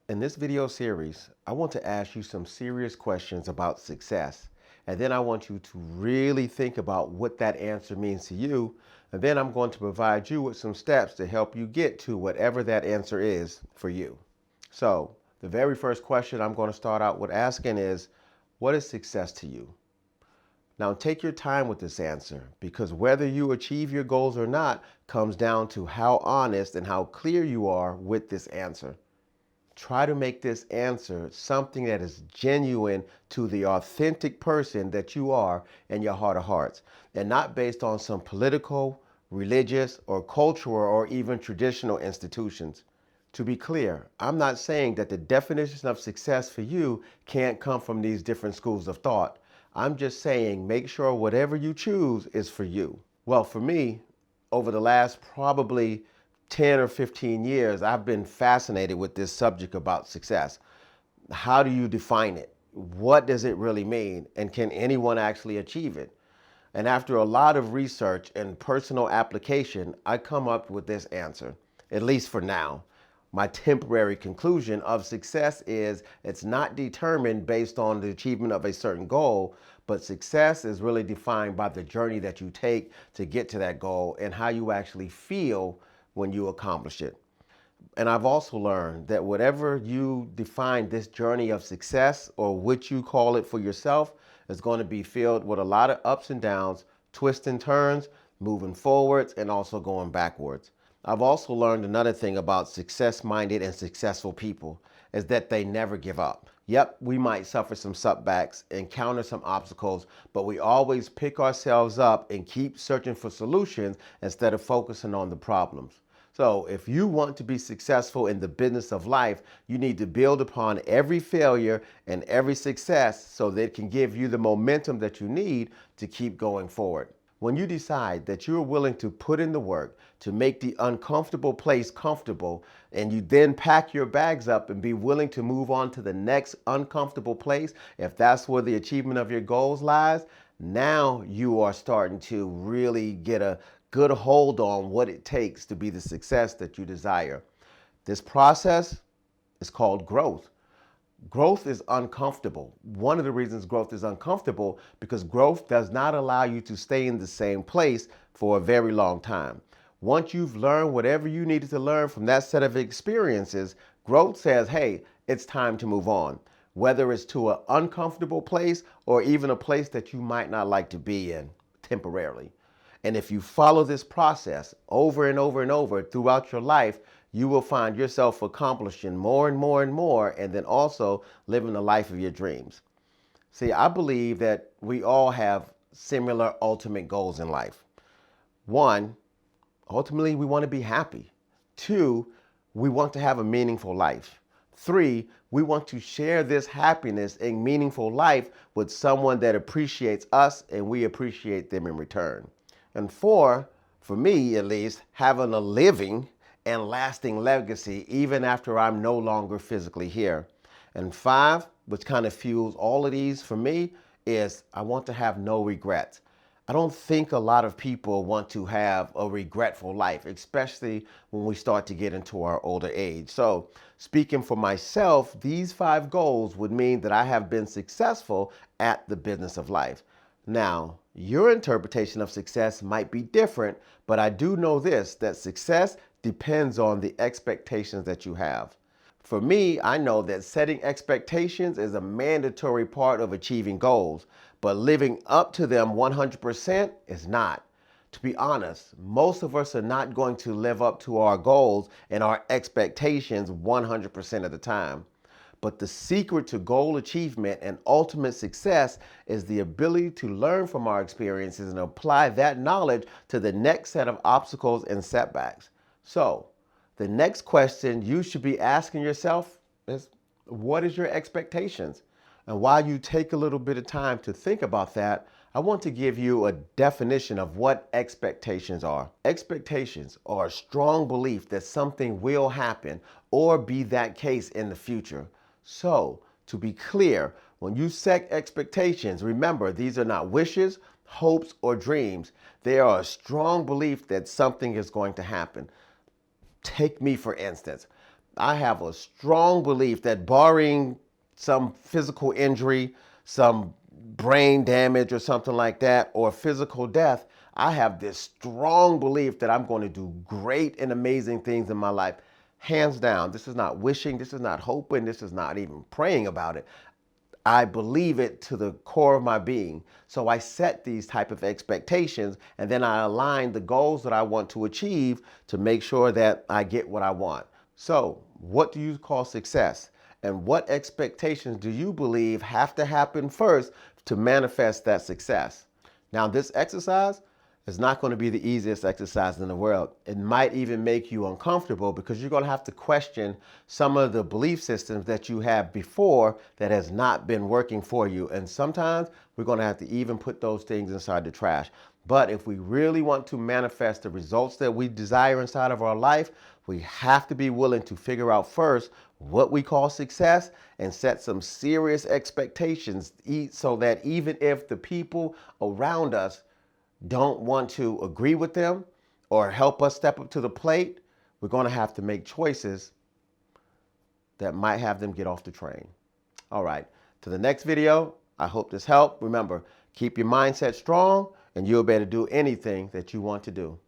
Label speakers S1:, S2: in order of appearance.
S1: In this video series, I want to ask you some serious questions about success. And then I want you to really think about what that answer means to you. And then I'm going to provide you with some steps to help you get to whatever that answer is for you. So, the very first question I'm going to start out with asking is, what is success to you? Now, take your time with this answer because whether you achieve your goals or not comes down to how honest and how clear you are with this answer. Try to make this answer something that is genuine to the authentic person that you are in your heart of hearts, and not based on some political, religious, or cultural, or even traditional institutions. To be clear, I'm not saying that the definition of success for you can't come from these different schools of thought. I'm just saying make sure whatever you choose is for you. Well, for me, over the last probably 10 or 15 years, I've been fascinated with this subject about success. How do you define it? What does it really mean? And can anyone actually achieve it? And after a lot of research and personal application, I come up with this answer, at least for now. My temporary conclusion of success is it's not determined based on the achievement of a certain goal, but success is really defined by the journey that you take to get to that goal and how you actually feel when you accomplish it. And I've also learned that whatever you define this journey of success or what you call it for yourself is going to be filled with a lot of ups and downs, twists and turns, moving forwards and also going backwards. I've also learned another thing about success-minded and successful people is that they never give up. Yep, we might suffer some setbacks, encounter some obstacles, but we always pick ourselves up and keep searching for solutions instead of focusing on the problems. So if you want to be successful in the business of life, you need to build upon every failure and every success so that it can give you the momentum that you need to keep going forward. When you decide that you're willing to put in the work to make the uncomfortable place comfortable, and you then pack your bags up and be willing to move on to the next uncomfortable place, if that's where the achievement of your goals lies, now you are starting to really get a good hold on what it takes to be the success that you desire. This process is called growth. Growth is uncomfortable. One of the reasons growth is uncomfortable because growth does not allow you to stay in the same place for a very long time. Once you've learned whatever you needed to learn from that set of experiences, growth says, hey, it's time to move on. Whether it's to an uncomfortable place or even a place that you might not like to be in temporarily. And if you follow this process over and over and over throughout your life, you will find yourself accomplishing more and more and more, and then also living the life of your dreams. See, I believe that we all have similar ultimate goals in life. One, ultimately, we want to be happy. Two, we want to have a meaningful life. Three, we want to share this happiness and meaningful life with someone that appreciates us and we appreciate them in return. And four, for me at least, having a living and lasting legacy even after I'm no longer physically here. And five, which kind of fuels all of these for me, is I want to have no regrets. I don't think a lot of people want to have a regretful life, especially when we start to get into our older age. So speaking for myself, these 5 goals would mean that I have been successful at the business of life. Now, your interpretation of success might be different, but I do know this, that success depends on the expectations that you have. For me, I know that setting expectations is a mandatory part of achieving goals, but living up to them 100% is not. To be honest, most of us are not going to live up to our goals and our expectations 100% of the time. But the secret to goal achievement and ultimate success is the ability to learn from our experiences and apply that knowledge to the next set of obstacles and setbacks. So, the next question you should be asking yourself is, what is your expectations? And while you take a little bit of time to think about that, I want to give you a definition of what expectations are. Expectations are a strong belief that something will happen or be that case in the future. So, to be clear, when you set expectations, remember these are not wishes, hopes, or dreams. They are a strong belief that something is going to happen. Take me for instance. I have a strong belief that barring some physical injury, some brain damage or something like that, or physical death, I have this strong belief that I'm going to do great and amazing things in my life. Hands down. This is not wishing, this is not hoping, this is not even praying about it. I believe it to the core of my being. So I set these type of expectations, and then I align the goals that I want to achieve to make sure that I get what I want. So what do you call success? And what expectations do you believe have to happen first to manifest that success? Now, this exercise is not going to be the easiest exercise in the world. It might even make you uncomfortable because you're going to have to question some of the belief systems that you have before that has not been working for you. And sometimes we're going to have to even put those things inside the trash. But if we really want to manifest the results that we desire inside of our life, we have to be willing to figure out first what we call success and set some serious expectations so that even if the people around us don't want to agree with them or help us step up to the plate, we're going to have to make choices that might have them get off the train. All right, to the next video. I hope this helped. Remember, keep your mindset strong and you'll be able to do anything that you want to do.